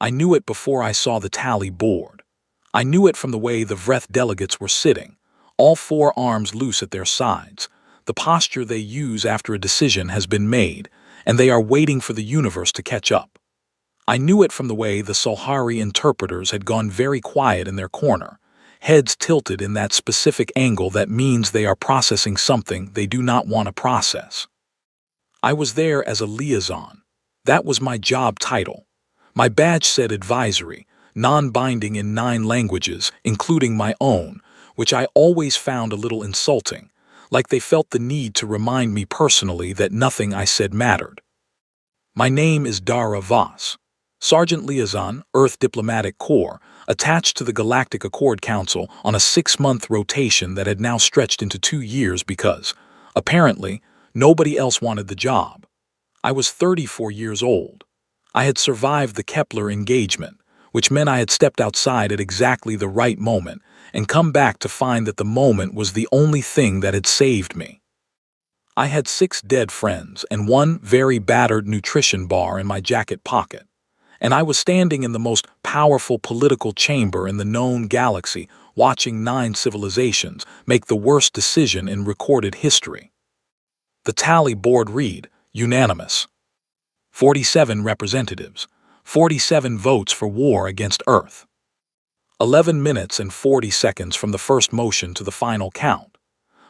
I knew it before I saw the tally board. I knew it from the way the Vreth delegates were sitting, all four arms loose at their sides, the posture they use after a decision has been made, and they are waiting for the universe to catch up. I knew it from the way the Solhari interpreters had gone very quiet in their corner, heads tilted in that specific angle that means they are processing something they do not want to process. I was there as a liaison. That was my job title. My badge said advisory, non-binding in 9 languages, including my own, which I always found a little insulting, like they felt the need to remind me personally that nothing I said mattered. My name is Dara Voss, Sergeant Liaison, Earth Diplomatic Corps, attached to the Galactic Accord Council on a 6-month rotation that had now stretched into 2 years because, apparently, nobody else wanted the job. I was 34 years old. I had survived the Kepler engagement, which meant I had stepped outside at exactly the right moment and come back to find that the moment was the only thing that had saved me. I had 6 dead friends and 1 very battered nutrition bar in my jacket pocket, and I was standing in the most powerful political chamber in the known galaxy watching 9 civilizations make the worst decision in recorded history. The tally board read, unanimous. 47 representatives, 47 votes for war against Earth. 11 minutes and 40 seconds from the first motion to the final count.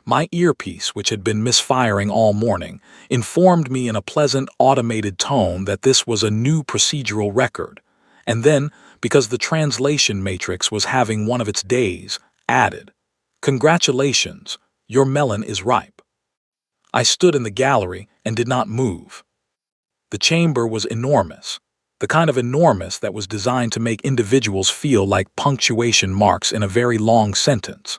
My earpiece, which had been misfiring all morning, informed me in a pleasant automated tone that this was a new procedural record, and then, because the translation matrix was having one of its days, added, "Congratulations, your melon is ripe." I stood in the gallery and did not move. The chamber was enormous, the kind of enormous that was designed to make individuals feel like punctuation marks in a very long sentence.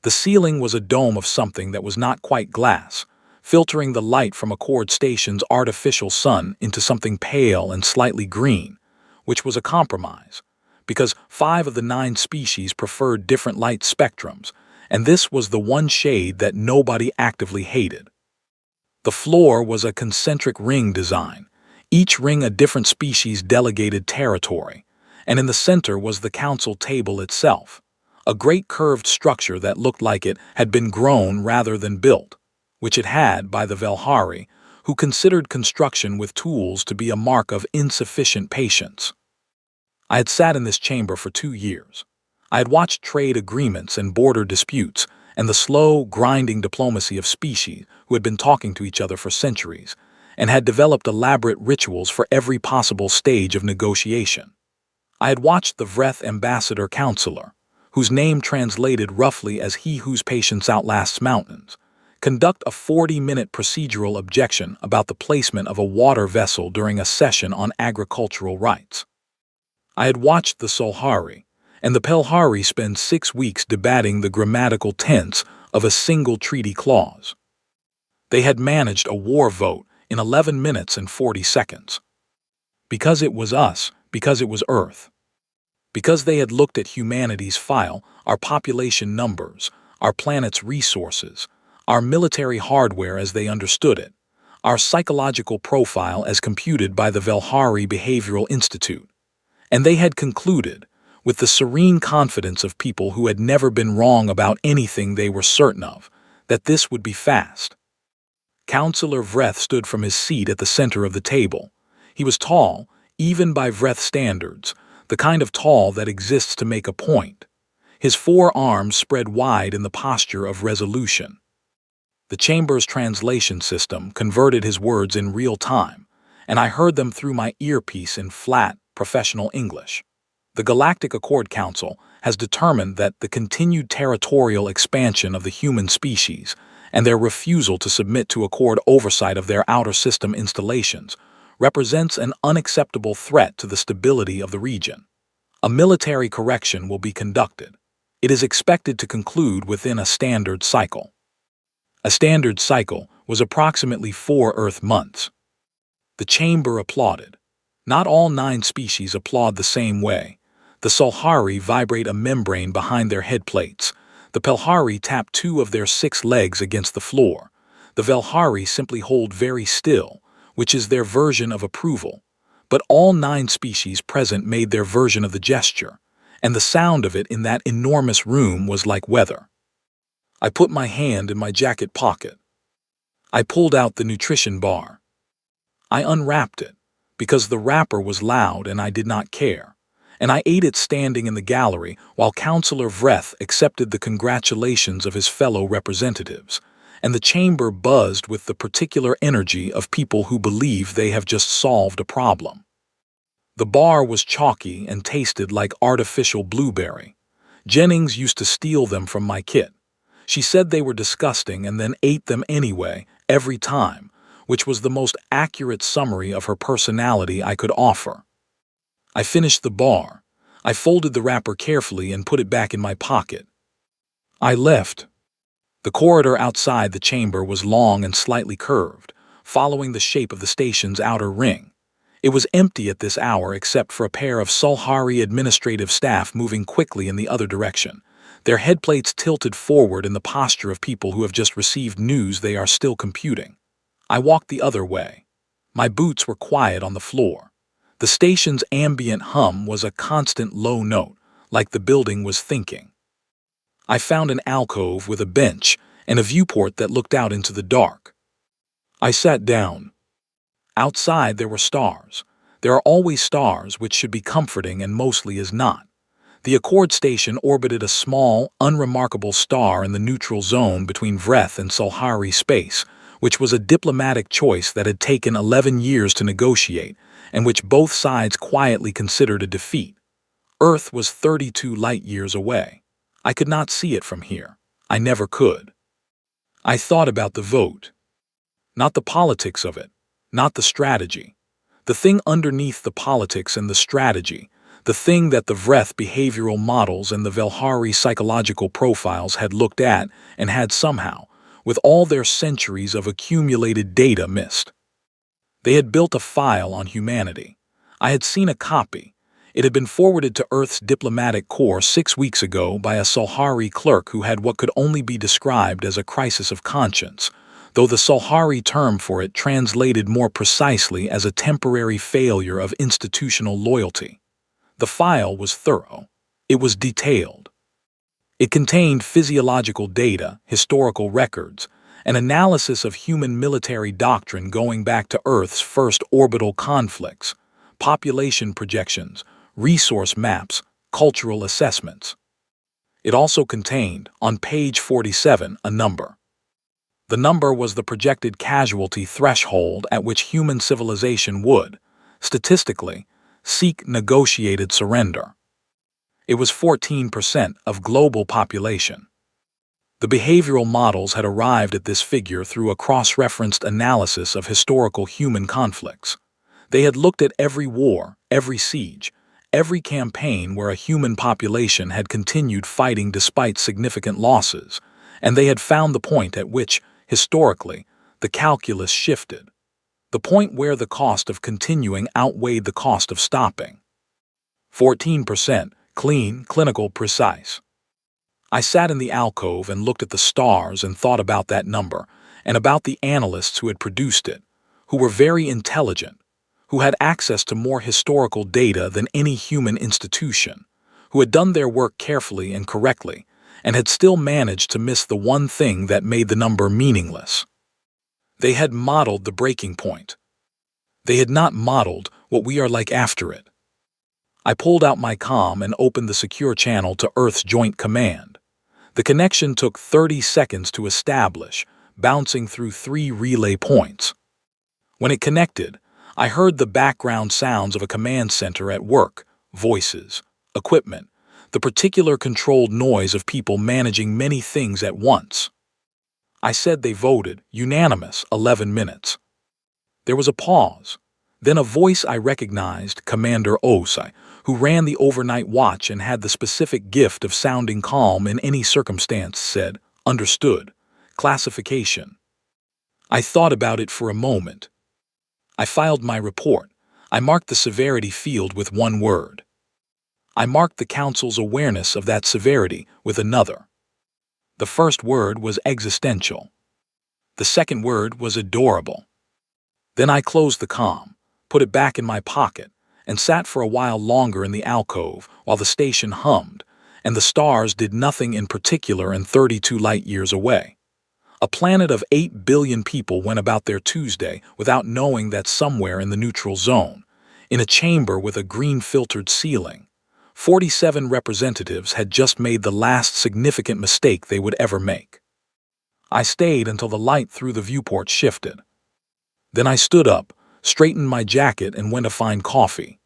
The ceiling was a dome of something that was not quite glass, filtering the light from Accord Station's artificial sun into something pale and slightly green, which was a compromise, because 5 of the 9 species preferred different light spectrums, and this was the one shade that nobody actively hated. The floor was a concentric ring design, each ring a different species' delegated territory, and in the center was the council table itself, a great curved structure that looked like it had been grown rather than built, which it had by the Velhari, who considered construction with tools to be a mark of insufficient patience. I had sat in this chamber for 2 years. I had watched trade agreements and border disputes and the slow, grinding diplomacy of species who had been talking to each other for centuries, and had developed elaborate rituals for every possible stage of negotiation. I had watched the Vreth ambassador counselor, whose name translated roughly as he whose patience outlasts mountains, conduct a 40-minute procedural objection about the placement of a water vessel during a session on agricultural rights. I had watched the Solhari and the Pelhari spend 6 weeks debating the grammatical tense of a single treaty clause. They had managed a war vote in 11 minutes and 40 seconds. Because it was us, because it was Earth. Because they had looked at humanity's file, our population numbers, our planet's resources, our military hardware as they understood it, our psychological profile as computed by the Velhari Behavioral Institute. And they had concluded, with the serene confidence of people who had never been wrong about anything they were certain of, that this would be fast. Councillor Vreth stood from his seat at the center of the table. He was tall, even by Vreth standards, the kind of tall that exists to make a point. His 4 arms spread wide in the posture of resolution. The chamber's translation system converted his words in real time, and I heard them through my earpiece in flat, professional English. The Galactic Accord Council has determined that the continued territorial expansion of the human species and their refusal to submit to Accord oversight of their outer system installations represents an unacceptable threat to the stability of the region. A military correction will be conducted. It is expected to conclude within a standard cycle. A standard cycle was approximately 4 Earth months. The chamber applauded. Not all 9 species applaud the same way. The Solhari vibrate a membrane behind their head plates. The Pelhari tap 2 of their 6 legs against the floor. The Velhari simply hold very still, which is their version of approval. but all 9 species present made their version of the gesture, and the sound of it in that enormous room was like weather. I put my hand in my jacket pocket. I pulled out the nutrition bar. I unwrapped it, because the wrapper was loud and I did not care, and I ate it standing in the gallery while Councillor Vreth accepted the congratulations of his fellow representatives, and the chamber buzzed with the particular energy of people who believe they have just solved a problem. The bar was chalky and tasted like artificial blueberry. Jennings used to steal them from my kit. She said they were disgusting and then ate them anyway, every time, which was the most accurate summary of her personality I could offer. I finished the bar. I folded the wrapper carefully and put it back in my pocket. I left. The corridor outside the chamber was long and slightly curved, following the shape of the station's outer ring. It was empty at this hour except for a pair of Sulhari administrative staff moving quickly in the other direction, their headplates tilted forward in the posture of people who have just received news they are still computing. I walked the other way. My boots were quiet on the floor. The station's ambient hum was a constant low note, like the building was thinking. I found an alcove with a bench and a viewport that looked out into the dark. I sat down. Outside there were stars. There are always stars, which should be comforting and mostly is not. The Accord station orbited a small, unremarkable star in the neutral zone between Vreth and Sulhari space, which was a diplomatic choice that had taken 11 years to negotiate, and which both sides quietly considered a defeat. Earth was 32 light-years away. I could not see it from here. I never could. I thought about the vote. Not the politics of it. Not the strategy. The thing underneath the politics and the strategy, the thing that the Vreth behavioral models and the Velhari psychological profiles had looked at and had somehow, with all their centuries of accumulated data, missed. They had built a file on humanity. I had seen a copy. It had been forwarded to Earth's diplomatic corps 6 weeks ago by a Sulhari clerk who had what could only be described as a crisis of conscience, though the Sulhari term for it translated more precisely as a temporary failure of institutional loyalty. The file was thorough. It was detailed. It contained physiological data, historical records, an analysis of human military doctrine going back to Earth's first orbital conflicts, population projections, resource maps, cultural assessments. It also contained, on page 47, a number. The number was the projected casualty threshold at which human civilization would, statistically, seek negotiated surrender. It was 14% of global population. The behavioral models had arrived at this figure through a cross-referenced analysis of historical human conflicts. They had looked at every war, every siege, every campaign where a human population had continued fighting despite significant losses, and they had found the point at which, historically, the calculus shifted, the point where the cost of continuing outweighed the cost of stopping. 14%, clean, clinical, precise. I sat in the alcove and looked at the stars and thought about that number, and about the analysts who had produced it, who were very intelligent, who had access to more historical data than any human institution, who had done their work carefully and correctly, and had still managed to miss the one thing that made the number meaningless. They had modeled the breaking point. They had not modeled what we are like after it. I pulled out my comm and opened the secure channel to Earth's Joint Command. The connection took 30 seconds to establish, bouncing through 3 relay points. When it connected, I heard the background sounds of a command center at work, voices, equipment, the particular controlled noise of people managing many things at once. I said they voted, unanimous, 11 minutes. There was a pause. Then a voice I recognized, Commander Osai, who ran the overnight watch and had the specific gift of sounding calm in any circumstance, said, "Understood. Classification." I thought about it for a moment. I filed my report. I marked the severity field with 1 word. I marked the Council's awareness of that severity with another. The first word was existential. The second word was adorable. Then I closed the comm. put it back in my pocket, and sat for a while longer in the alcove while the station hummed, and the stars did nothing in particular and 32 light-years away. A planet of 8 billion people went about their Tuesday without knowing that somewhere in the neutral zone, in a chamber with a green-filtered ceiling, 47 representatives had just made the last significant mistake they would ever make. I stayed until the light through the viewport shifted. Then I stood up, straightened my jacket, and went to find coffee.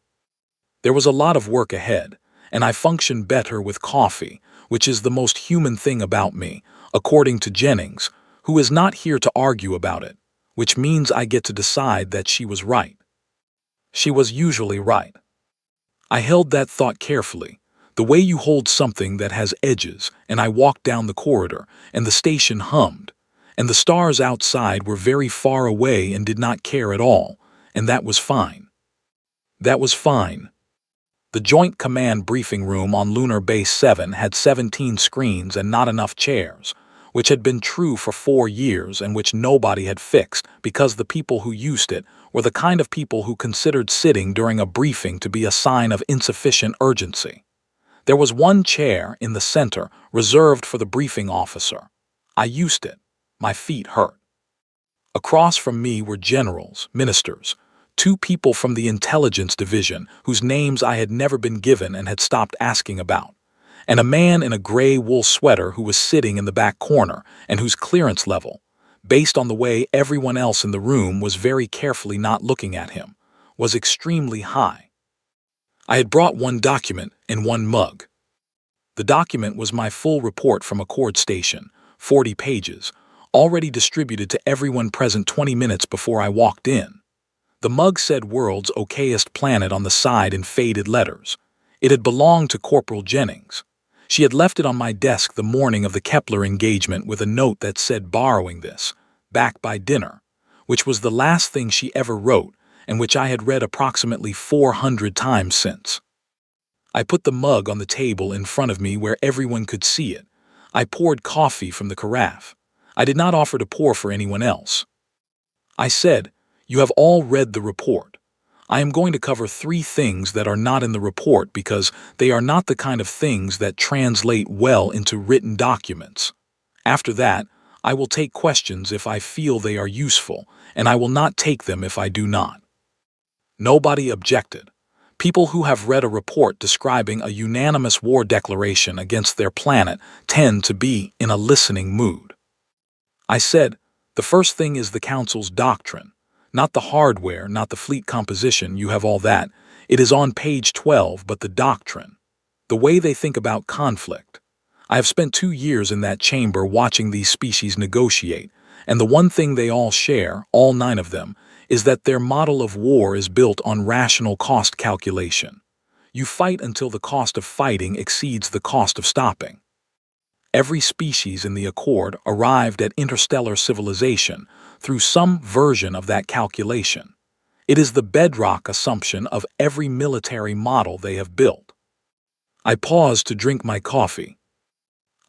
There was a lot of work ahead, and I functioned better with coffee, which is the most human thing about me, according to Jennings, who is not here to argue about it, which means I get to decide that she was right. She was usually right. I held that thought carefully, the way you hold something that has edges, and I walked down the corridor, and the station hummed, and the stars outside were very far away and did not care at all, and that was fine. That was fine. The Joint Command briefing room on Lunar Base 7 had 17 screens and not enough chairs, which had been true for 4 years and which nobody had fixed because the people who used it were the kind of people who considered sitting during a briefing to be a sign of insufficient urgency. There was one chair in the center reserved for the briefing officer. I used it. My feet hurt. Across from me were generals, ministers, 2 people from the intelligence division whose names I had never been given and had stopped asking about, and a man in a gray wool sweater who was sitting in the back corner and whose clearance level, based on the way everyone else in the room was very carefully not looking at him, was extremely high. I had brought one document and one mug. The document was my full report from Accord Station, 40 pages, already distributed to everyone present 20 minutes before I walked in. The mug said "World's Okayest Planet" on the side in faded letters. It had belonged to Corporal Jennings. She had left it on my desk the morning of the Kepler engagement with a note that said "Borrowing this, back by dinner," which was the last thing she ever wrote and which I had read approximately 400 times since. I put the mug on the table in front of me where everyone could see it. I poured coffee from the carafe. I did not offer to pour for anyone else. I said, "You have all read the report. I am going to cover 3 things that are not in the report because they are not the kind of things that translate well into written documents. After that, I will take questions if I feel they are useful, and I will not take them if I do not." Nobody objected. People who have read a report describing a unanimous war declaration against their planet tend to be in a listening mood. I said, "The first thing is the Council's doctrine. Not the hardware, not the fleet composition, you have all that. It is on page 12, but the doctrine. The way they think about conflict. I have spent 2 years in that chamber watching these species negotiate, and the one thing they all share, all 9 of them, is that their model of war is built on rational cost calculation. You fight until the cost of fighting exceeds the cost of stopping. Every species in the Accord arrived at interstellar civilization through some version of that calculation. It is the bedrock assumption of every military model they have built." I paused to drink my coffee.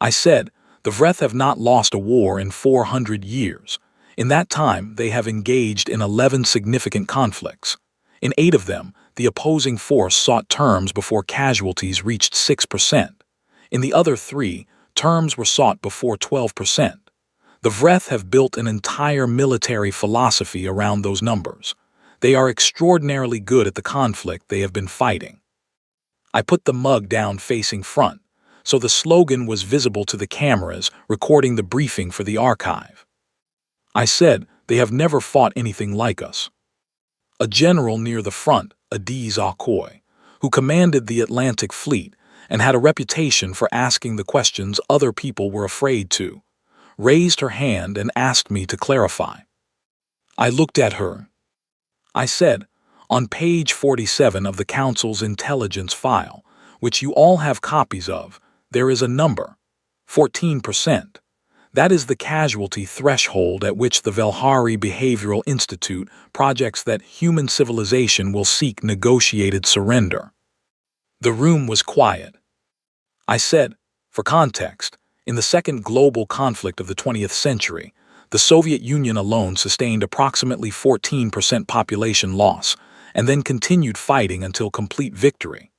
I said, "The Vreth have not lost a war in 400 years. In that time, they have engaged in 11 significant conflicts. In 8 of them, the opposing force sought terms before casualties reached 6%. In the other 3, terms were sought before 12%. The Vreth have built an entire military philosophy around those numbers. They are extraordinarily good at the conflict they have been fighting." I put the mug down facing front, so the slogan was visible to the cameras recording the briefing for the archive. I said, "They have never fought anything like us." A general near the front, Adiz Akoy, who commanded the Atlantic Fleet and had a reputation for asking the questions other people were afraid to, raised her hand and asked me to clarify. I looked at her. I said, "On page 47 of the Council's intelligence file, which you all have copies of, there is a number, 14%. That is the casualty threshold at which the Velhari Behavioral Institute projects that human civilization will seek negotiated surrender." The room was quiet. I said, "For context, in the second global conflict of the 20th century, the Soviet Union alone sustained approximately 14% population loss, and then continued fighting until complete victory.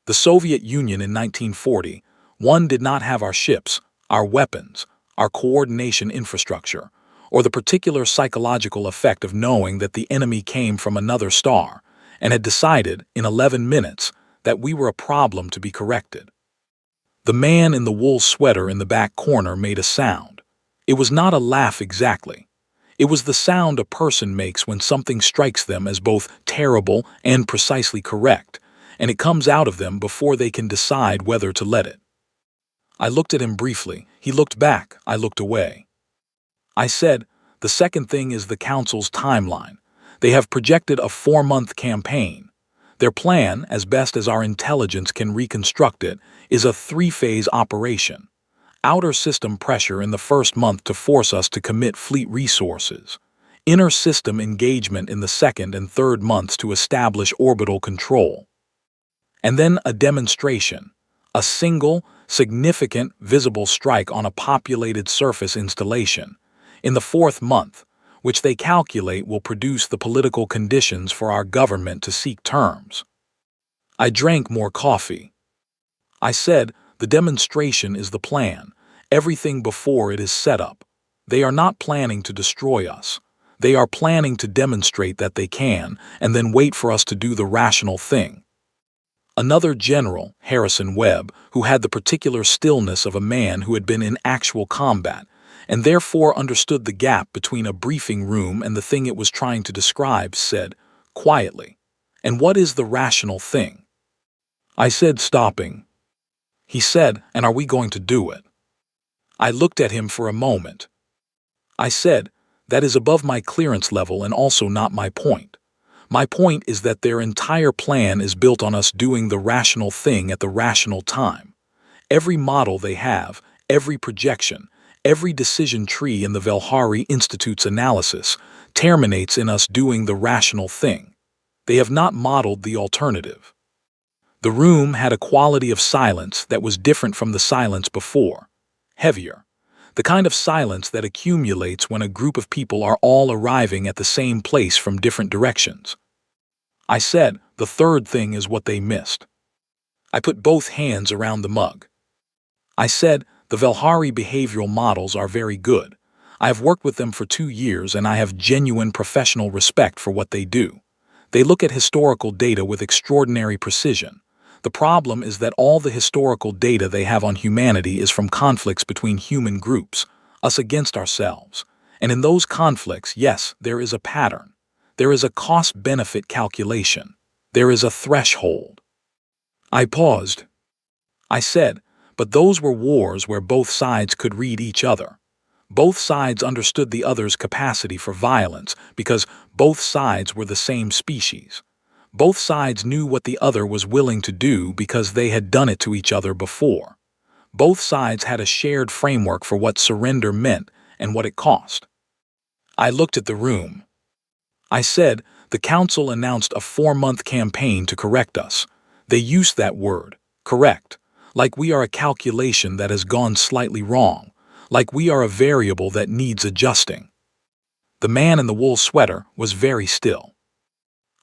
The Soviet Union in 1940, one did not have our ships, our weapons, our coordination infrastructure, or the particular psychological effect of knowing that the enemy came from another star, and had decided, in 11 minutes, that we were a problem to be corrected. The man in the wool sweater in the back corner made a sound. It was not a laugh exactly. It was the sound a person makes when something strikes them as both terrible and precisely correct, and it comes out of them before they can decide whether to let it. I looked at him briefly. He looked back. I looked away. I said, "The second thing is the Council's timeline. They have projected a 4-month campaign. Their plan, as best as our intelligence can reconstruct it, is a 3-phase operation. Outer system pressure in the first month to force us to commit fleet resources. Inner system engagement in the second and third months to establish orbital control. And then a demonstration, a single, significant, visible strike on a populated surface installation, in the 4th month, which they calculate will produce the political conditions for our government to seek terms." I drank more coffee. I said, "The demonstration is the plan. Everything before it is set up. They are not planning to destroy us. They are planning to demonstrate that they can, and then wait for us to do the rational thing." Another general, Harrison Webb, who had the particular stillness of a man who had been in actual combat, and therefore understood the gap between a briefing room and the thing it was trying to describe, said, quietly, "And what is the rational thing?" I said, "Stopping." He said, "And are we going to do it?" I looked at him for a moment. I said, "That is above my clearance level and also not my point. My point is that their entire plan is built on us doing the rational thing at the rational time. Every model they have, every projection, every decision tree in the Velhari Institute's analysis terminates in us doing the rational thing. They have not modeled the alternative." The room had a quality of silence that was different from the silence before, heavier, the kind of silence that accumulates when a group of people are all arriving at the same place from different directions. I said, "The third thing is what they missed." I put both hands around the mug. I said, "The Velhari behavioral models are very good. I have worked with them for 2 years and I have genuine professional respect for what they do. They look at historical data with extraordinary precision. The problem is that all the historical data they have on humanity is from conflicts between human groups, us against ourselves. And in those conflicts, yes, there is a pattern. There is a cost-benefit calculation. There is a threshold." I paused. I said, "But those were wars where both sides could read each other. Both sides understood the other's capacity for violence because both sides were the same species. Both sides knew what the other was willing to do because they had done it to each other before. Both sides had a shared framework for what surrender meant and what it cost." I looked at the room. I said, "The Council announced a 4-month campaign to correct us. They used that word, correct, like we are a calculation that has gone slightly wrong, like we are a variable that needs adjusting." The man in the wool sweater was very still.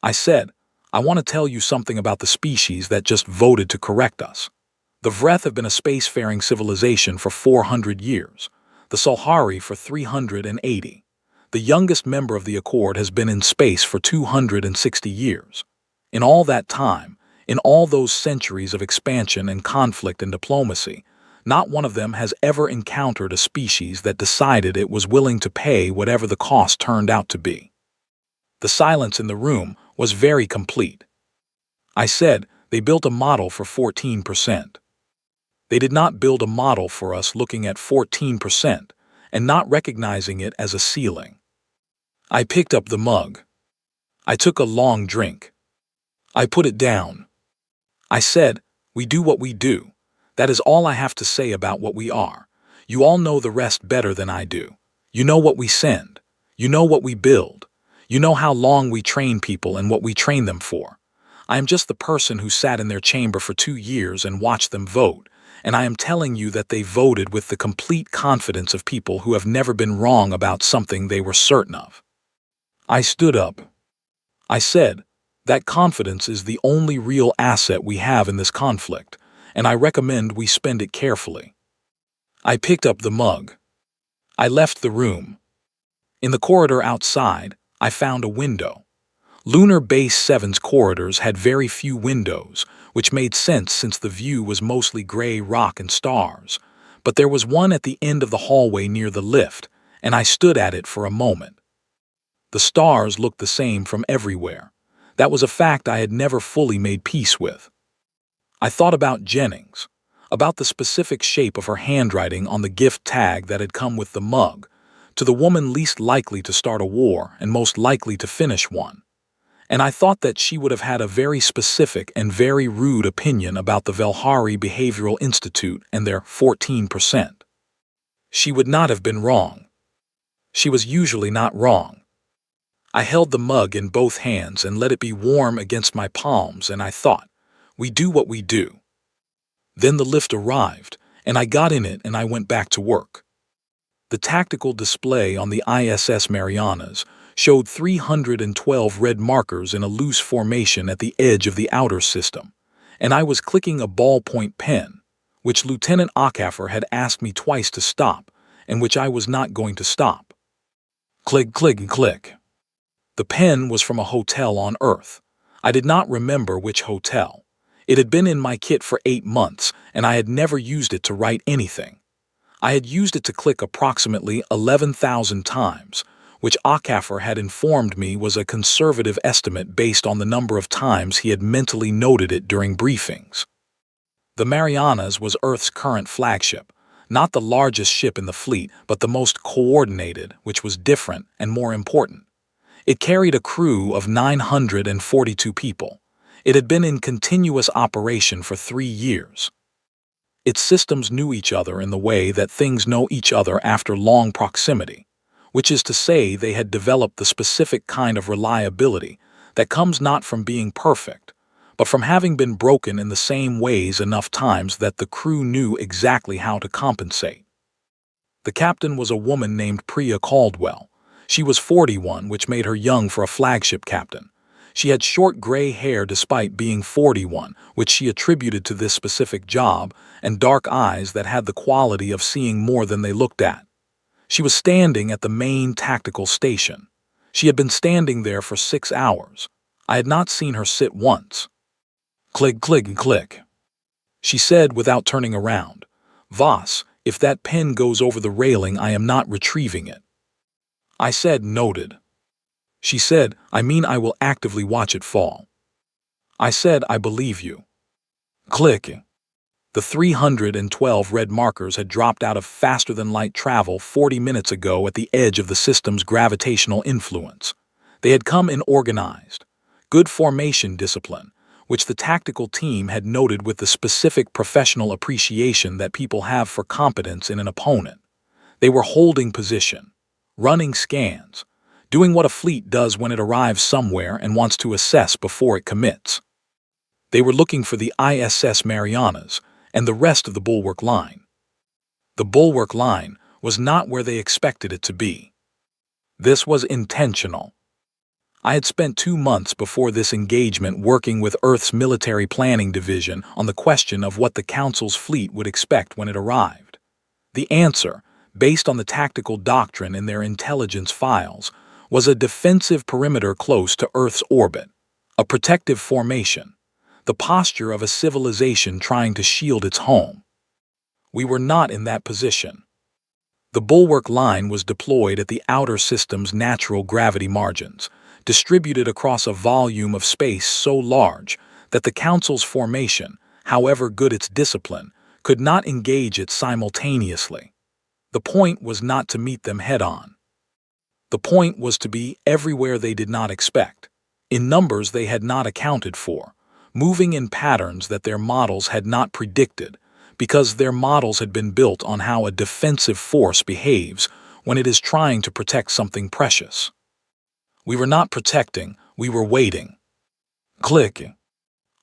I said, "I want to tell you something about the species that just voted to correct us. The Vreth have been a spacefaring civilization for 400 years, the Solhari for 380. The youngest member of the Accord has been in space for 260 years. In all that time, in all those centuries of expansion and conflict and diplomacy, not one of them has ever encountered a species that decided it was willing to pay whatever the cost turned out to be." The silence in the room was very complete. I said, "They built a model for 14%. They did not build a model for us looking at 14% and not recognizing it as a ceiling." I picked up the mug. I took a long drink. I put it down. I said, "We do what we do. That is all I have to say about what we are. You all know the rest better than I do. You know what we send. You know what we build. You know how long we train people and what we train them for. I am just the person who sat in their chamber for 2 years and watched them vote, and I am telling you that they voted with the complete confidence of people who have never been wrong about something they were certain of." I stood up. I said, That confidence is the only real asset we have in this conflict, and I recommend we spend it carefully. I picked up the mug. I left the room. In the corridor outside, I found a window. Lunar Base 7's corridors had very few windows, which made sense since the view was mostly gray rock and stars. But there was one at the end of the hallway near the lift, and I stood at it for a moment. The stars looked the same from everywhere. That was a fact I had never fully made peace with. I thought about Jennings, about the specific shape of her handwriting on the gift tag that had come with the mug, to the woman least likely to start a war and most likely to finish one. And I thought that she would have had a very specific and very rude opinion about the Velhari Behavioral Institute and their 14%. She would not have been wrong. She was usually not wrong. I held the mug in both hands and let it be warm against my palms, and I thought, we do what we do. Then the lift arrived, and I got in it and I went back to work. The tactical display on the ISS Marianas showed 312 red markers in a loose formation at the edge of the outer system, and I was clicking a ballpoint pen, which Lieutenant Acaffer had asked me twice to stop, and which I was not going to stop. Click, click, click. The pen was from a hotel on Earth. I did not remember which hotel. It had been in my kit for 8 months, and I had never used it to write anything. I had used it to click approximately 11,000 times, which Acaffer had informed me was a conservative estimate based on the number of times he had mentally noted it during briefings. The Marianas was Earth's current flagship, not the largest ship in the fleet, but the most coordinated, which was different and more important. It carried a crew of 942 people. It had been in continuous operation for 3 years. Its systems knew each other in the way that things know each other after long proximity, which is to say they had developed the specific kind of reliability that comes not from being perfect, but from having been broken in the same ways enough times that the crew knew exactly how to compensate. The captain was a woman named Priya Caldwell. She was 41, which made her young for a flagship captain. She had short gray hair despite being 41, which she attributed to this specific job, and dark eyes that had the quality of seeing more than they looked at. She was standing at the main tactical station. She had been standing there for 6 hours. I had not seen her sit once. Click, click, click. She said without turning around, "Voss, if that pen goes over the railing, I am not retrieving it." I said, "Noted." She said, "I mean I will actively watch it fall." I said, "I believe you." Click. The 312 red markers had dropped out of faster-than-light travel 40 minutes ago at the edge of the system's gravitational influence. They had come in organized, good formation discipline, which the tactical team had noted with the specific professional appreciation that people have for competence in an opponent. They were holding position, running scans, doing what a fleet does when it arrives somewhere and wants to assess before it commits. They were looking for the ISS Marianas and the rest of the bulwark line. The bulwark line was not where they expected it to be. This was intentional. I had spent 2 months before this engagement working with Earth's military planning division on the question of what the Council's fleet would expect when it arrived. The answer, based on the tactical doctrine in their intelligence files, was a defensive perimeter close to Earth's orbit, a protective formation, the posture of a civilization trying to shield its home. We were not in that position. The bulwark line was deployed at the outer system's natural gravity margins, distributed across a volume of space so large that the Council's formation, however good its discipline, could not engage it simultaneously. The point was not to meet them head-on. The point was to be everywhere they did not expect, in numbers they had not accounted for, moving in patterns that their models had not predicted, because their models had been built on how a defensive force behaves when it is trying to protect something precious. We were not protecting, we were waiting. Click.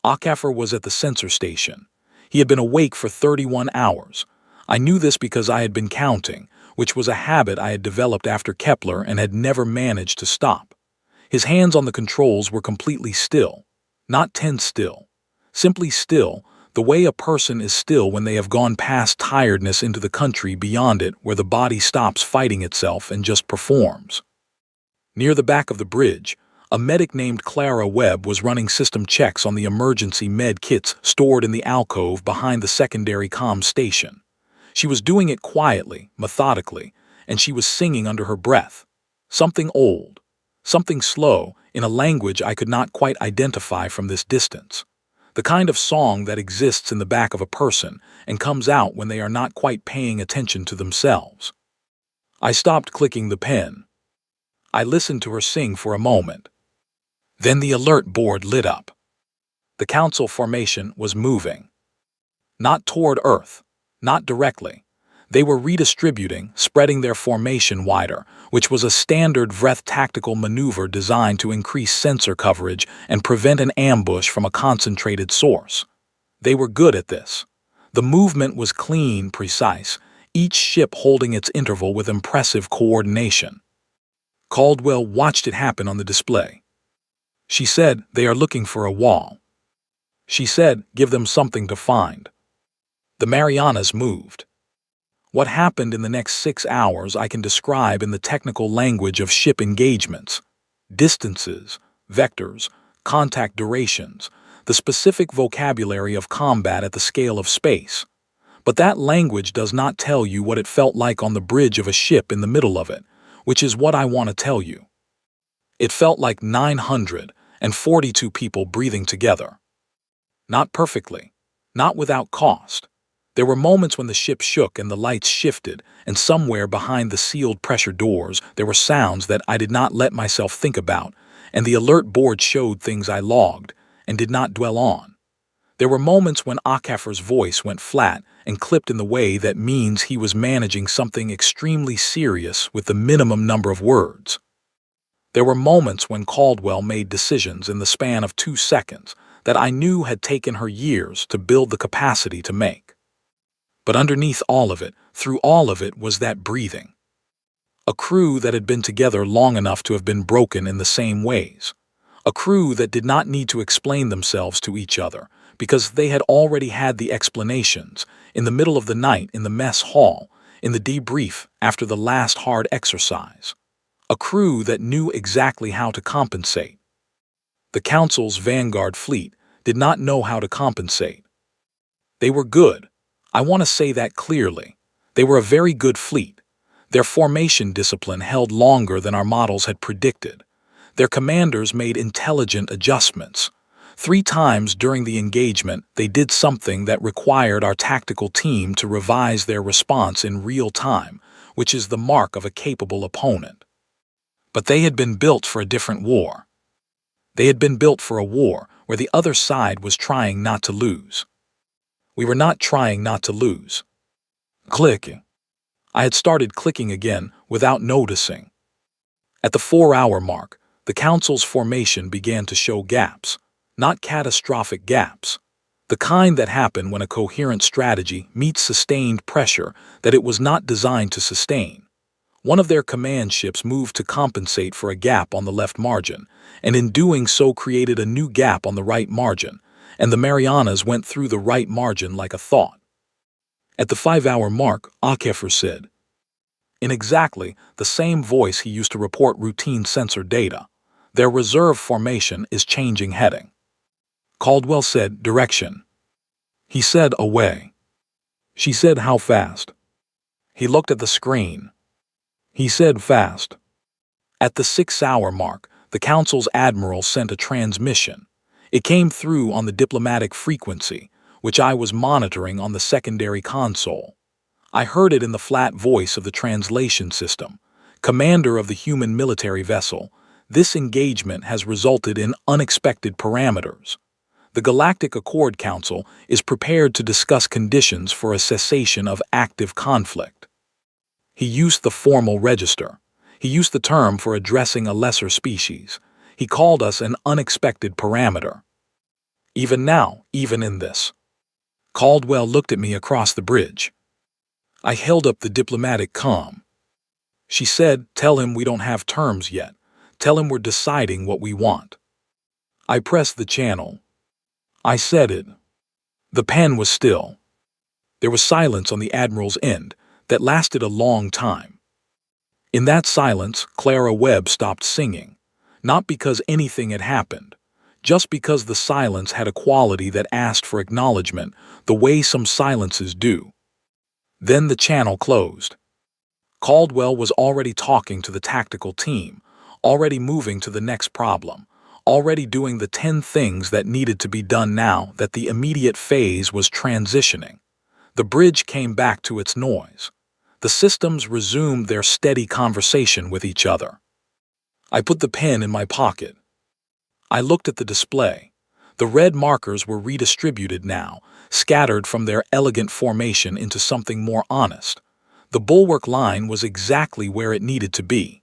Acaffer was at the sensor station. He had been awake for 31 hours. I knew this because I had been counting, which was a habit I had developed after Kepler and had never managed to stop. His hands on the controls were completely still. Not tense still. Simply still, the way a person is still when they have gone past tiredness into the country beyond it where the body stops fighting itself and just performs. Near the back of the bridge, a medic named Clara Webb was running system checks on the emergency med kits stored in the alcove behind the secondary comm station. She was doing it quietly, methodically, and she was singing under her breath. Something old, something slow, in a language I could not quite identify from this distance. The kind of song that exists in the back of a person and comes out when they are not quite paying attention to themselves. I stopped clicking the pen. I listened to her sing for a moment. Then the alert board lit up. The council formation was moving. Not toward Earth, not directly. They were redistributing, spreading their formation wider, which was a standard VRETH tactical maneuver designed to increase sensor coverage and prevent an ambush from a concentrated source. They were good at this. The movement was clean, precise, each ship holding its interval with impressive coordination. Caldwell watched it happen on the display. She said, "They are looking for a wall." She said, "Give them something to find." The Marianas moved. What happened in the next 6 hours I can describe in the technical language of ship engagements. Distances, vectors, contact durations, the specific vocabulary of combat at the scale of space. But that language does not tell you what it felt like on the bridge of a ship in the middle of it, which is what I want to tell you. It felt like 942 people breathing together. Not perfectly, not without cost. There were moments when the ship shook and the lights shifted, and somewhere behind the sealed pressure doors there were sounds that I did not let myself think about, and the alert board showed things I logged and did not dwell on. There were moments when Akafer's voice went flat and clipped in the way that means he was managing something extremely serious with the minimum number of words. There were moments when Caldwell made decisions in the span of 2 seconds that I knew had taken her years to build the capacity to make. But underneath all of it, through all of it, was that breathing. A crew that had been together long enough to have been broken in the same ways. A crew that did not need to explain themselves to each other, because they had already had the explanations, in the middle of the night in the mess hall, in the debrief after the last hard exercise. A crew that knew exactly how to compensate. The Council's Vanguard fleet did not know how to compensate. They were good. I want to say that clearly. They were a very good fleet. Their formation discipline held longer than our models had predicted. Their commanders made intelligent adjustments. 3 times during the engagement, they did something that required our tactical team to revise their response in real time, which is the mark of a capable opponent. But they had been built for a different war. They had been built for a war where the other side was trying not to lose. We were not trying not to lose. Clicking. I had started clicking again without noticing. At the 4-hour mark, the Council's formation began to show gaps, not catastrophic gaps. The kind that happen when a coherent strategy meets sustained pressure that it was not designed to sustain. One of their command ships moved to compensate for a gap on the left margin, and in doing so created a new gap on the right margin, and the Marianas went through the right margin like a thought. At the 5-hour mark, Akafer said, in exactly the same voice he used to report routine sensor data, their reserve formation is changing heading. Caldwell said, direction. He said, away. She said, how fast? He looked at the screen. He said, fast. At the 6-hour mark, the Council's admiral sent a transmission. It came through on the diplomatic frequency, which I was monitoring on the secondary console. I heard it in the flat voice of the translation system. Commander of the human military vessel, this engagement has resulted in unexpected parameters. The Galactic Accord Council is prepared to discuss conditions for a cessation of active conflict. He used the formal register. He used the term for addressing a lesser species. He called us an unexpected parameter. Even now, even in this. Caldwell looked at me across the bridge. I held up the diplomatic comm. She said, tell him we don't have terms yet. Tell him we're deciding what we want." I pressed the channel. I said it. The pen was still. There was silence on the Admiral's end that lasted a long time. In that silence, Clara Webb stopped singing, not because anything had happened, just because the silence had a quality that asked for acknowledgement, the way some silences do. Then the channel closed. Caldwell was already talking to the tactical team, already moving to the next problem, already doing the 10 things that needed to be done now that the immediate phase was transitioning. The bridge came back to its noise. The systems resumed their steady conversation with each other. I put the pen in my pocket. I looked at the display. The red markers were redistributed now, scattered from their elegant formation into something more honest. The bulwark line was exactly where it needed to be.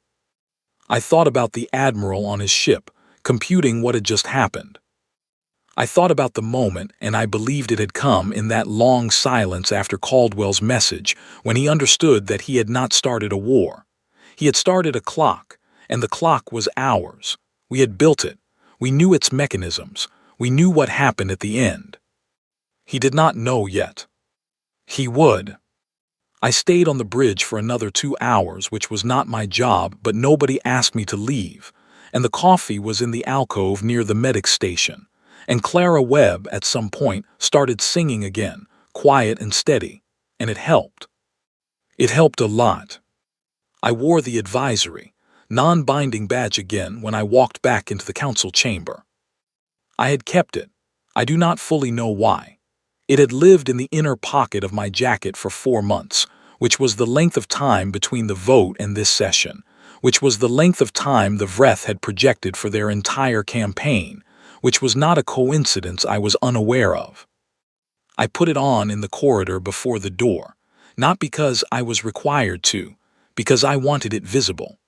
I thought about the Admiral on his ship, computing what had just happened. I thought about the moment, and I believed it had come in that long silence after Caldwell's message, when he understood that he had not started a war. He had started a clock, and the clock was ours. We had built it. We knew its mechanisms. We knew what happened at the end. He did not know yet. He would. I stayed on the bridge for another 2 hours, which was not my job, but nobody asked me to leave, and the coffee was in the alcove near the medic station. And Clara Webb, at some point, started singing again, quiet and steady, and it helped. It helped a lot. I wore the advisory, non-binding badge again when I walked back into the council chamber. I had kept it. I do not fully know why. It had lived in the inner pocket of my jacket for 4 months, which was the length of time between the vote and this session, which was the length of time the Vreth had projected for their entire campaign, which was not a coincidence I was unaware of. I put it on in the corridor before the door, not because I was required to, because I wanted it visible.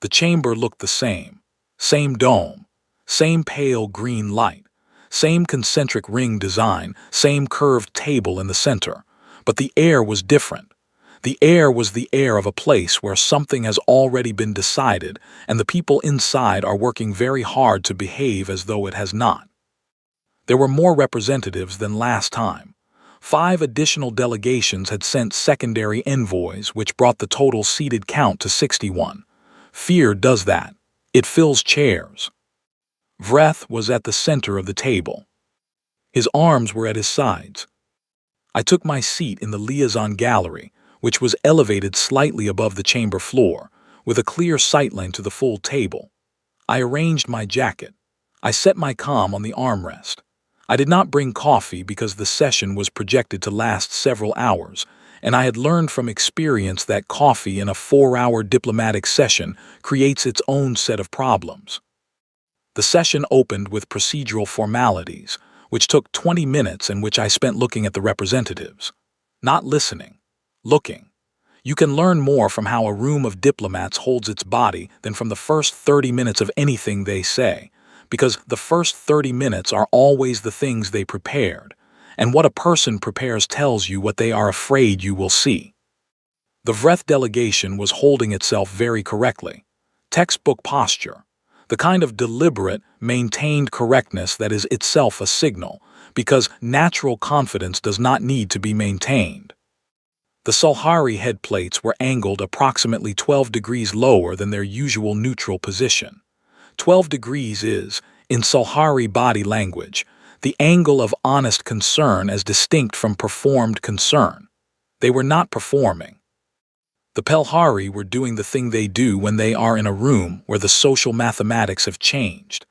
The chamber looked the same dome, same pale green light, same concentric ring design, same curved table in the center, but the air was different. The air was the air of a place where something has already been decided, and the people inside are working very hard to behave as though it has not. There were more representatives than last time. 5 additional delegations had sent secondary envoys, which brought the total seated count to 61. Fear does that. It fills chairs. Vreth was at the center of the table. His arms were at his sides. I took my seat in the liaison gallery, which was elevated slightly above the chamber floor, with a clear sightline to the full table. I arranged my jacket. I set my comm on the armrest. I did not bring coffee because the session was projected to last several hours, and I had learned from experience that coffee in a 4-hour diplomatic session creates its own set of problems. The session opened with procedural formalities, which took 20 minutes and which I spent looking at the representatives. Not listening. Looking. You can learn more from how a room of diplomats holds its body than from the first 30 minutes of anything they say, because the first 30 minutes are always the things they prepared, and what a person prepares tells you what they are afraid you will see. The Vreth delegation was holding itself very correctly. Textbook posture. The kind of deliberate, maintained correctness that is itself a signal, because natural confidence does not need to be maintained. The Sulhari head plates were angled approximately 12 degrees lower than their usual neutral position. 12 degrees is, in Sulhari body language, the angle of honest concern as distinct from performed concern. They were not performing. The Pelhari were doing the thing they do when they are in a room where the social mathematics have changed,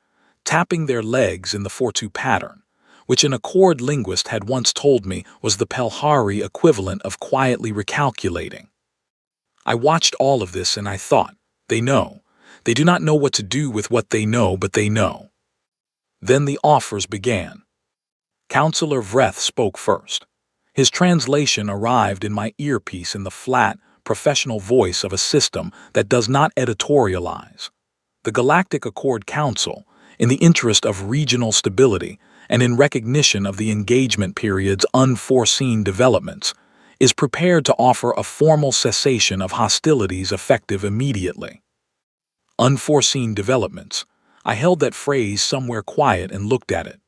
tapping their legs in the 4-2 pattern, which an Accord linguist had once told me was the Pelhari equivalent of quietly recalculating. I watched all of this and I thought, they know. They do not know what to do with what they know, but they know. Then the offers began. Councillor Vreth spoke first. His translation arrived in my earpiece in the flat, professional voice of a system that does not editorialize. The Galactic Accord Council, in the interest of regional stability and in recognition of the engagement period's unforeseen developments, is prepared to offer a formal cessation of hostilities effective immediately. Unforeseen developments. I held that phrase somewhere quiet and looked at it.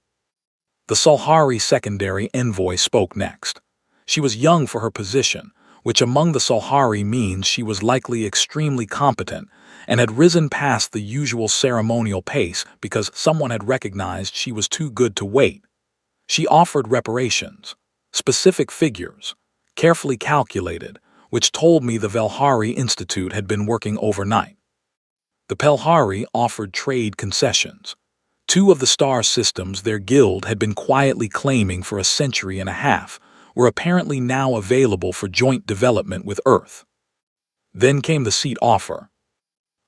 The Salhari secondary envoy spoke next. She was young for her position, which among the Salhari means she was likely extremely competent and had risen past the usual ceremonial pace because someone had recognized she was too good to wait. She offered reparations, specific figures, carefully calculated, which told me the Velhari Institute had been working overnight. The Pelhari offered trade concessions. Two of the star systems their guild had been quietly claiming for a century and a half were apparently now available for joint development with Earth. Then came the seat offer.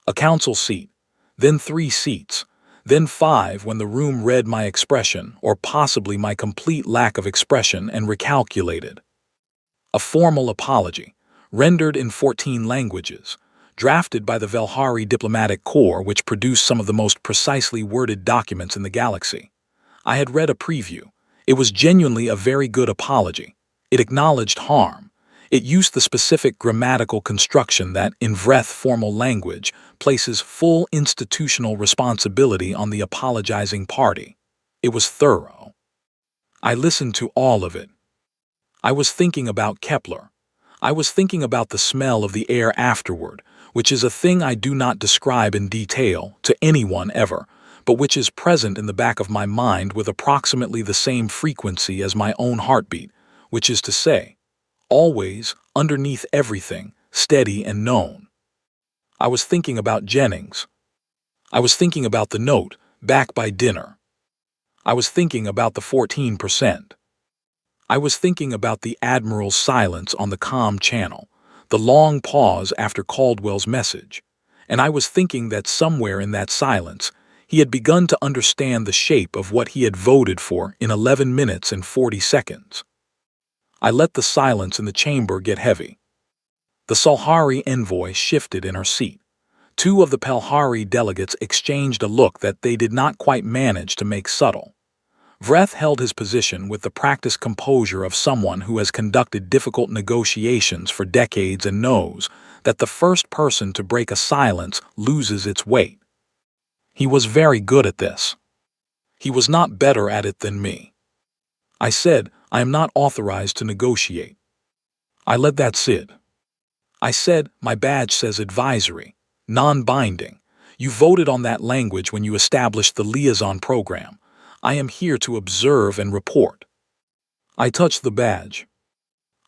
A council seat, then 3 seats, then 5 when the room read my expression, or possibly my complete lack of expression, and recalculated. A formal apology, rendered in 14 languages, drafted by the Velhari Diplomatic Corps, which produced some of the most precisely worded documents in the galaxy. I had read a preview. It was genuinely a very good apology. It acknowledged harm. It used the specific grammatical construction that, in Vreth formal language, places full institutional responsibility on the apologizing party. It was thorough. I listened to all of it. I was thinking about Kepler. I was thinking about the smell of the air afterward, which is a thing I do not describe in detail to anyone ever, but which is present in the back of my mind with approximately the same frequency as my own heartbeat, which is to say, always, underneath everything, steady and known. I was thinking about Jennings. I was thinking about the note, back by dinner. I was thinking about the 14%. I was thinking about the Admiral's silence on the comm channel, the long pause after Caldwell's message, and I was thinking that somewhere in that silence, he had begun to understand the shape of what he had voted for in 11 minutes and 40 seconds. I let the silence in the chamber get heavy. The Salhari envoy shifted in her seat. Two of the Pelhari delegates exchanged a look that they did not quite manage to make subtle. Vreth held his position with the practiced composure of someone who has conducted difficult negotiations for decades and knows that the first person to break a silence loses its weight. He was very good at this. He was not better at it than me. I said, I am not authorized to negotiate. I let that sit. I said, my badge says advisory, non-binding. You voted on that language when you established the liaison program. I am here to observe and report. I touched the badge.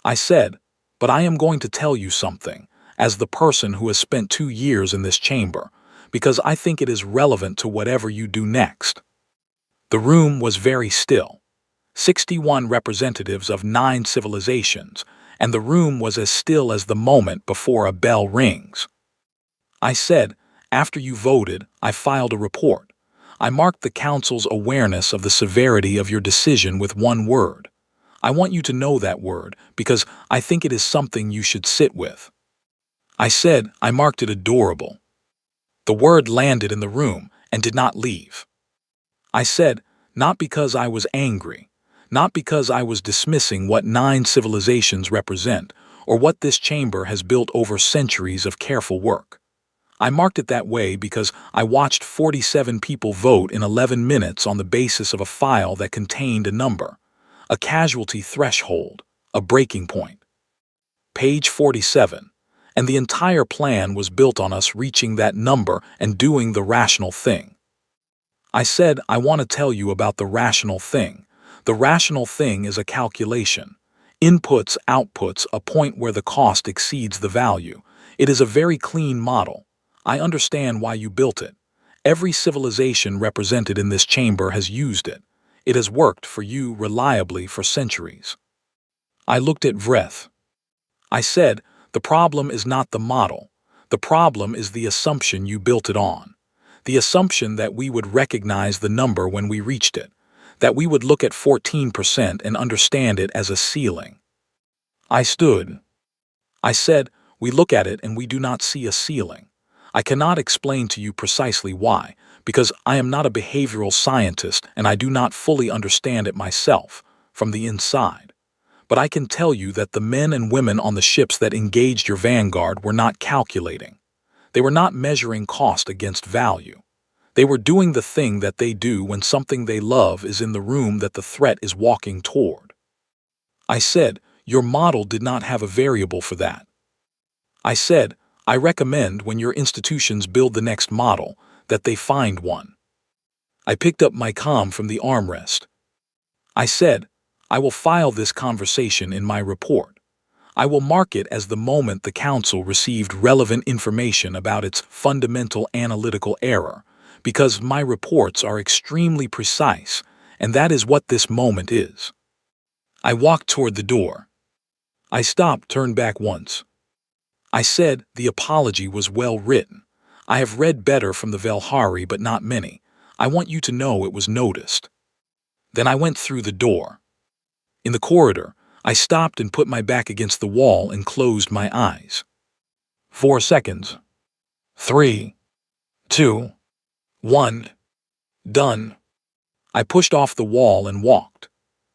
I said, but I am going to tell you something, as the person who has spent 2 years in this chamber, because I think it is relevant to whatever you do next. The room was very still. 61 representatives of 9 civilizations, and the room was as still as the moment before a bell rings. I said, after you voted, I filed a report. I marked the Council's awareness of the severity of your decision with one word. I want you to know that word because I think it is something you should sit with. I said I marked it adorable. The word landed in the room and did not leave. I said, not because I was angry, not because I was dismissing what 9 civilizations represent or what this chamber has built over centuries of careful work. I marked it that way because I watched 47 people vote in 11 minutes on the basis of a file that contained a number, a casualty threshold, a breaking point. Page 47, and the entire plan was built on us reaching that number and doing the rational thing. I said, I want to tell you about the rational thing. The rational thing is a calculation. Inputs, outputs, a point where the cost exceeds the value. It is a very clean model. I understand why you built it. Every civilization represented in this chamber has used it. It has worked for you reliably for centuries. I looked at Vreth. I said, the problem is not the model. The problem is the assumption you built it on. The assumption that we would recognize the number when we reached it, that we would look at 14% and understand it as a ceiling. I stood. I said, we look at it and we do not see a ceiling. I cannot explain to you precisely why, because I am not a behavioral scientist and I do not fully understand it myself, from the inside. But I can tell you that the men and women on the ships that engaged your vanguard were not calculating. They were not measuring cost against value. They were doing the thing that they do when something they love is in the room that the threat is walking toward. I said, your model did not have a variable for that. I said, I recommend when your institutions build the next model, that they find one. I picked up my comm from the armrest. I said, I will file this conversation in my report. I will mark it as the moment the Council received relevant information about its fundamental analytical error, because my reports are extremely precise, and that is what this moment is. I walked toward the door. I stopped, turned back once. I said the apology was well written. I have read better from the Velhari, but not many. I want you to know it was noticed. Then I went through the door. In the corridor, I stopped and put my back against the wall and closed my eyes. 4 seconds. 3, 2, 1. Done. I pushed off the wall and walked.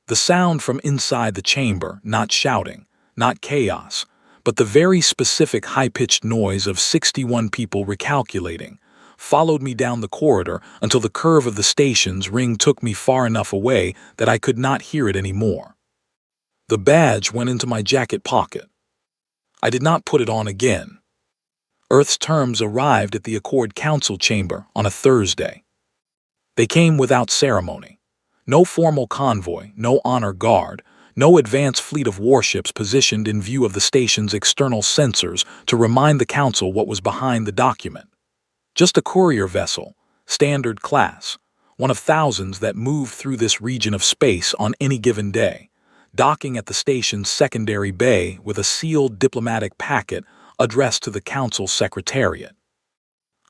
The sound from inside the chamber, not shouting, not chaos, but the very specific high-pitched noise of 61 people recalculating, followed me down the corridor until the curve of the station's ring took me far enough away that I could not hear it anymore. The badge went into my jacket pocket. I did not put it on again. Earth's terms arrived at the Accord Council chamber on a Thursday. They came without ceremony. No formal convoy, no honor guard, no advance fleet of warships positioned in view of the station's external sensors to remind the Council what was behind the document. Just a courier vessel, standard class, one of thousands that move through this region of space on any given day, docking at the station's secondary bay with a sealed diplomatic packet addressed to the Council Secretariat.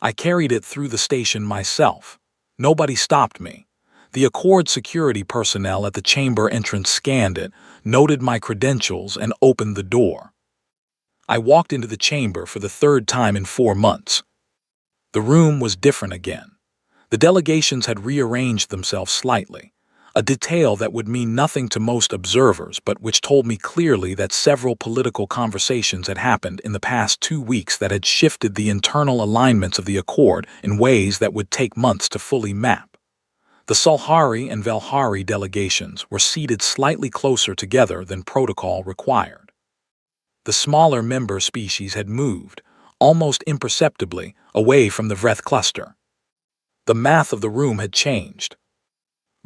I carried it through the station myself. Nobody stopped me. The Accord security personnel at the chamber entrance scanned it, noted my credentials, and opened the door. I walked into the chamber for the third time in 4 months. The room was different again. The delegations had rearranged themselves slightly, a detail that would mean nothing to most observers but which told me clearly that several political conversations had happened in the past 2 weeks that had shifted the internal alignments of the Accord in ways that would take months to fully map. The Sulhari and Velhari delegations were seated slightly closer together than protocol required. The smaller member species had moved, almost imperceptibly, away from the Vreth cluster. The math of the room had changed.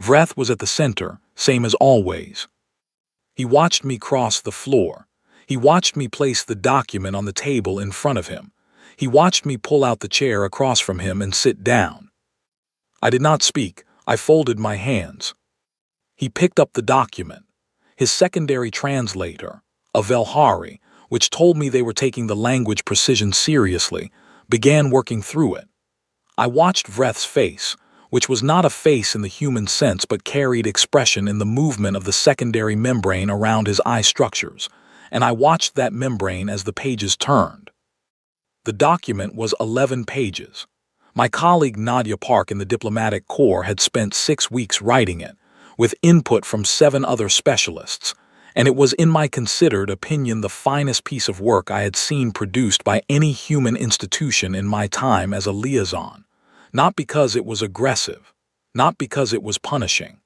Vreth was at the center, same as always. He watched me cross the floor. He watched me place the document on the table in front of him. He watched me pull out the chair across from him and sit down. I did not speak. I folded my hands. He picked up the document. His secondary translator, a Velhari, which told me they were taking the language precision seriously, began working through it. I watched Vreth's face, which was not a face in the human sense but carried expression in the movement of the secondary membrane around his eye structures, and I watched that membrane as the pages turned. The document was 11 pages. My colleague Nadia Park in the Diplomatic Corps had spent 6 weeks writing it, with input from 7 other specialists, and it was in my considered opinion the finest piece of work I had seen produced by any human institution in my time as a liaison, not because it was aggressive, not because it was punishing,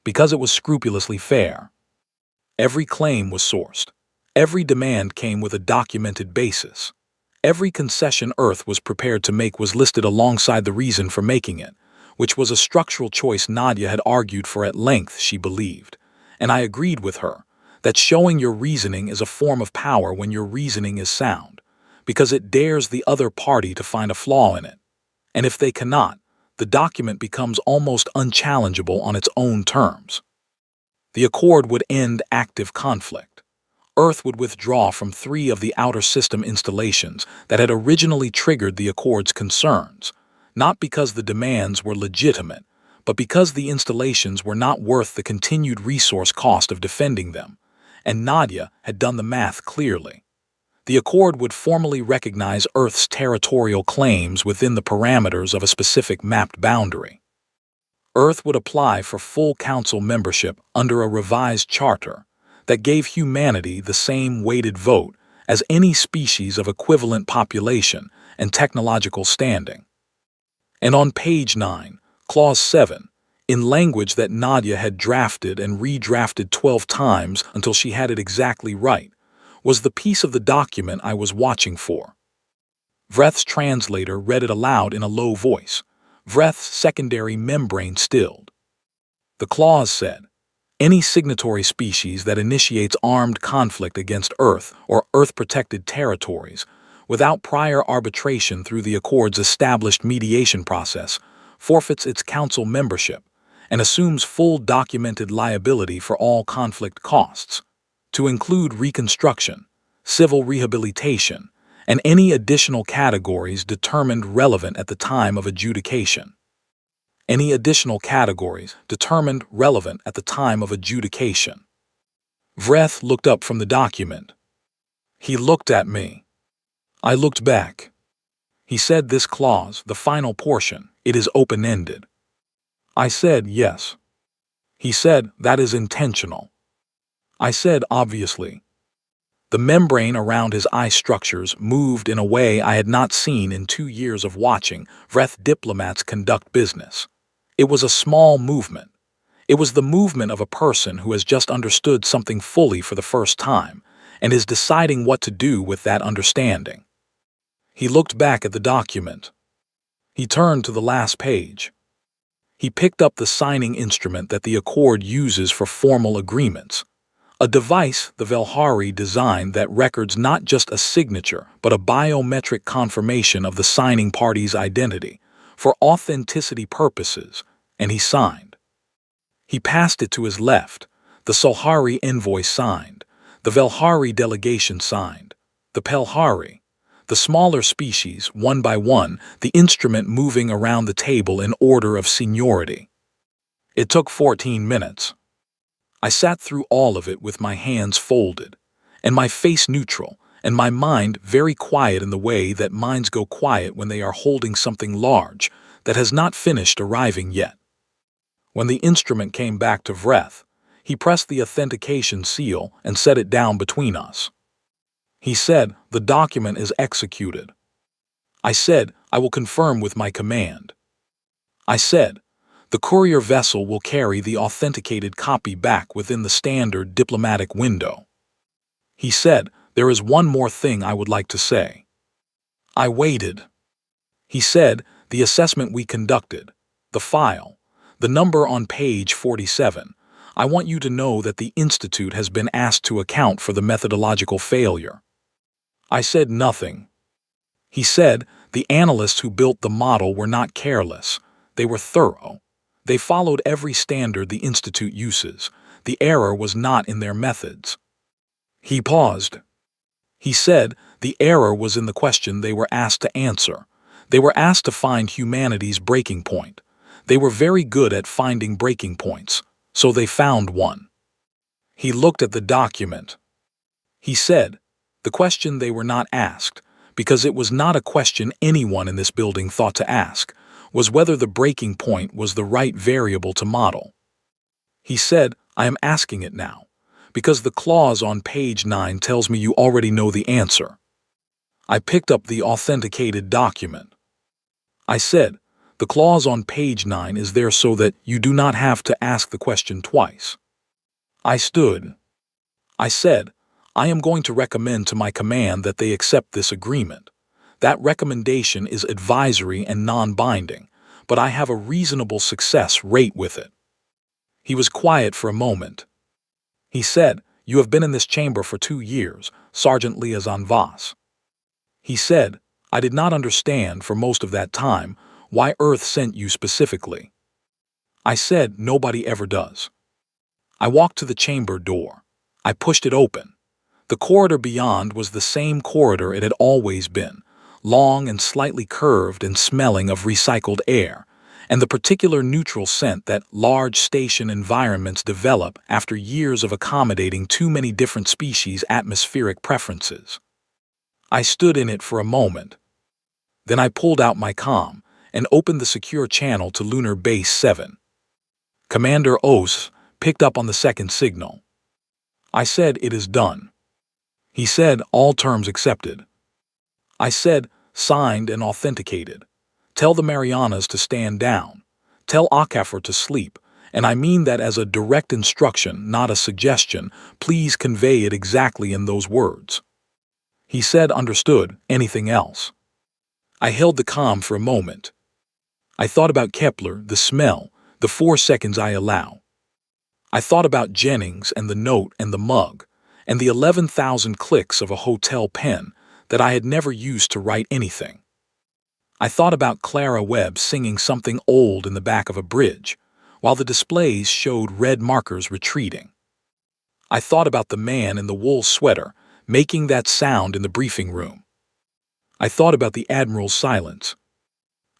because it was scrupulously fair. Every claim was sourced. Every demand came with a documented basis. Every concession Earth was prepared to make was listed alongside the reason for making it, which was a structural choice Nadia had argued for at length, she believed. And I agreed with her, that showing your reasoning is a form of power when your reasoning is sound, because it dares the other party to find a flaw in it. And if they cannot, the document becomes almost unchallengeable on its own terms. The Accord would end active conflict. Earth would withdraw from 3 of the outer system installations that had originally triggered the Accord's concerns, not because the demands were legitimate, but because the installations were not worth the continued resource cost of defending them, and Nadia had done the math clearly. The Accord would formally recognize Earth's territorial claims within the parameters of a specific mapped boundary. Earth would apply for full Council membership under a revised charter that gave humanity the same weighted vote as any species of equivalent population and technological standing. And on page 9, clause 7, in language that Nadia had drafted and redrafted 12 times until she had it exactly right, was the piece of the document I was watching for. Vreth's translator read it aloud in a low voice. Vreth's secondary membrane stilled. The clause said, any signatory species that initiates armed conflict against Earth or Earth-protected territories without prior arbitration through the Accord's established mediation process forfeits its Council membership and assumes full documented liability for all conflict costs, to include reconstruction, civil rehabilitation, and any additional categories determined relevant at the time of adjudication. Any additional categories determined relevant at the time of adjudication. Vreth looked up from the document. He looked at me. I looked back. He said this clause, the final portion, it is open-ended. I said yes. He said that is intentional. I said obviously. The membrane around his eye structures moved in a way I had not seen in 2 years of watching Vreth diplomats conduct business. It was a small movement. It was the movement of a person who has just understood something fully for the first time and is deciding what to do with that understanding. He looked back at the document. He turned to the last page. He picked up the signing instrument that the Accord uses for formal agreements, a device the Velhari designed that records not just a signature but a biometric confirmation of the signing party's identity for authenticity purposes, and he signed. He passed it to his left. The Solhari envoy signed. The Velhari delegation signed. The Pelhari. The smaller species, one by one, the instrument moving around the table in order of seniority. It took 14 minutes. I sat through all of it with my hands folded, and my face neutral, and my mind very quiet in the way that minds go quiet when they are holding something large that has not finished arriving yet. When the instrument came back to Vreth, he pressed the authentication seal and set it down between us. He said, the document is executed. I said, I will confirm with my command. I said, the courier vessel will carry the authenticated copy back within the standard diplomatic window. He said, there is one more thing I would like to say. I waited. He said, the assessment we conducted, the file, the number on page 47, I want you to know that the Institute has been asked to account for the methodological failure. I said nothing. He said, the analysts who built the model were not careless. They were thorough. They followed every standard the Institute uses. The error was not in their methods. He paused. He said, the error was in the question they were asked to answer. They were asked to find humanity's breaking point. They were very good at finding breaking points, so they found one. He looked at the document. He said, the question they were not asked, because it was not a question anyone in this building thought to ask, was whether the breaking point was the right variable to model. He said, I am asking it now, because the clause on page 9 tells me you already know the answer. I picked up the authenticated document. I said, the clause on page 9 is there so that you do not have to ask the question twice. I stood. I said, I am going to recommend to my command that they accept this agreement. That recommendation is advisory and non-binding, but I have a reasonable success rate with it. He was quiet for a moment. He said, you have been in this chamber for 2 years, Sergeant Liaison Voss. He said, I did not understand for most of that time why Earth sent you specifically. I said, nobody ever does. I walked to the chamber door. I pushed it open. The corridor beyond was the same corridor it had always been, long and slightly curved and smelling of recycled air, and the particular neutral scent that large station environments develop after years of accommodating too many different species' atmospheric preferences. I stood in it for a moment. Then I pulled out my comm and opened the secure channel to Lunar Base 7. Commander Os picked up on the second signal. I said, it is done. He said, all terms accepted. I said, Signed and authenticated. Tell the Marianas to stand down. Tell Akafor to sleep. And I mean that as a direct instruction, not a suggestion. Please convey it exactly in those words. He said, understood. Anything else? I held the calm for a moment. I thought about Kepler, the smell, the 4 seconds I allow. I thought about Jennings and the note and the mug, and the 11,000 clicks of a hotel pen that I had never used to write anything. I thought about Clara Webb singing something old in the back of a bridge, while the displays showed red markers retreating. I thought about the man in the wool sweater making that sound in the briefing room. I thought about the Admiral's silence.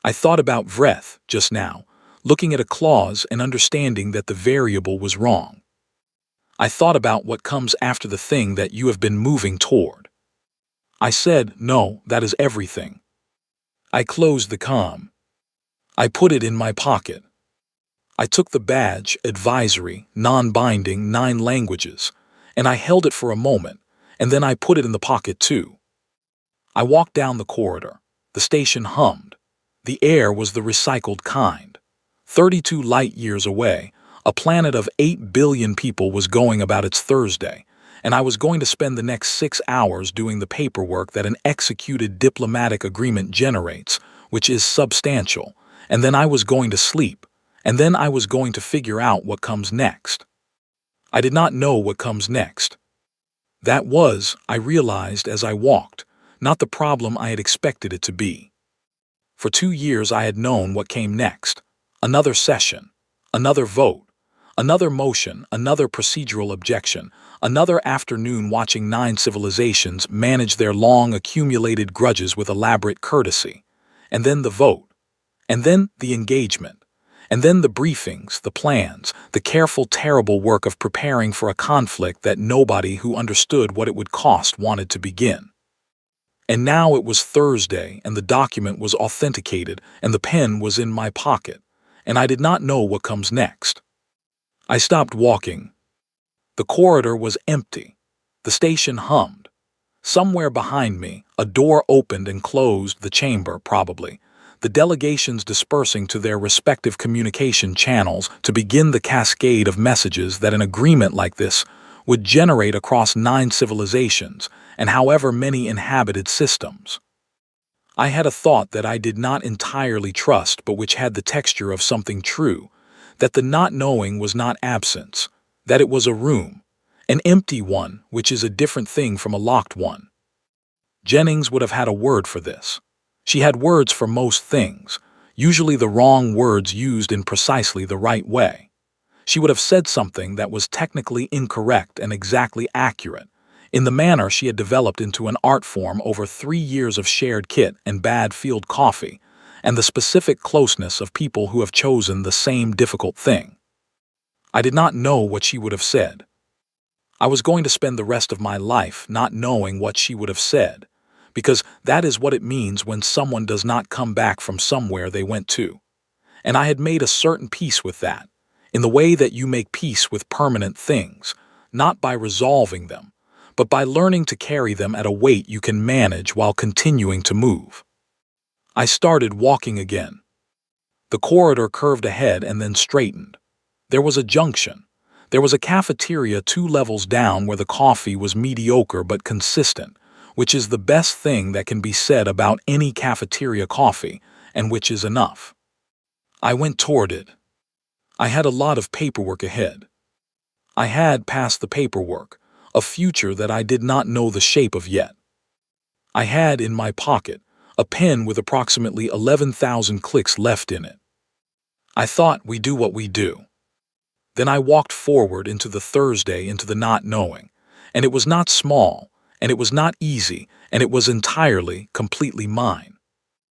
I thought about Vreth just now, looking at a clause and understanding that the variable was wrong. I thought about what comes after the thing that you have been moving toward. I said, no, that is everything. I closed the comm. I put it in my pocket. I took the badge, advisory, non-binding, 9 languages, and I held it for a moment, and then I put it in the pocket too. I walked down the corridor. The station hummed. The air was the recycled kind. 32 light years away, a planet of 8 billion people was going about its Thursday, and I was going to spend the next 6 hours doing the paperwork that an executed diplomatic agreement generates, which is substantial, and then I was going to sleep, and then I was going to figure out what comes next. I did not know what comes next. That was, I realized as I walked, not the problem I had expected it to be. For 2 years I had known what came next. Another session, another vote, another motion, another procedural objection, another afternoon watching 9 civilizations manage their long accumulated grudges with elaborate courtesy, and then the vote, and then the engagement, and then the briefings, the plans, the careful, terrible work of preparing for a conflict that nobody who understood what it would cost wanted to begin. And now it was Thursday, and the document was authenticated, and the pen was in my pocket, and I did not know what comes next. I stopped walking. The corridor was empty. The station hummed. Somewhere behind me, a door opened and closed the chamber, probably, the delegations dispersing to their respective communication channels to begin the cascade of messages that an agreement like this would generate across 9 civilizations and however many inhabited systems. I had a thought that I did not entirely trust but which had the texture of something true, that the not knowing was not absence, that it was a room, an empty one, which is a different thing from a locked one. Jennings would have had a word for this. She had words for most things, usually the wrong words used in precisely the right way. She would have said something that was technically incorrect and exactly accurate, in the manner she had developed into an art form over 3 years of shared kit and bad field coffee, and the specific closeness of people who have chosen the same difficult thing. I did not know what she would have said. I was going to spend the rest of my life not knowing what she would have said, because that is what it means when someone does not come back from somewhere they went to. And I had made a certain peace with that, in the way that you make peace with permanent things, not by resolving them, but by learning to carry them at a weight you can manage while continuing to move. I started walking again. The corridor curved ahead and then straightened. There was a junction. There was a cafeteria 2 levels down where the coffee was mediocre but consistent, which is the best thing that can be said about any cafeteria coffee, and which is enough. I went toward it. I had a lot of paperwork ahead. I had, past the paperwork, a future that I did not know the shape of yet. I had in my pocket a pen with approximately 11,000 clicks left in it. I thought, we do what we do. Then I walked forward into the Thursday, into the not knowing, and it was not small, and it was not easy, and it was entirely, completely mine.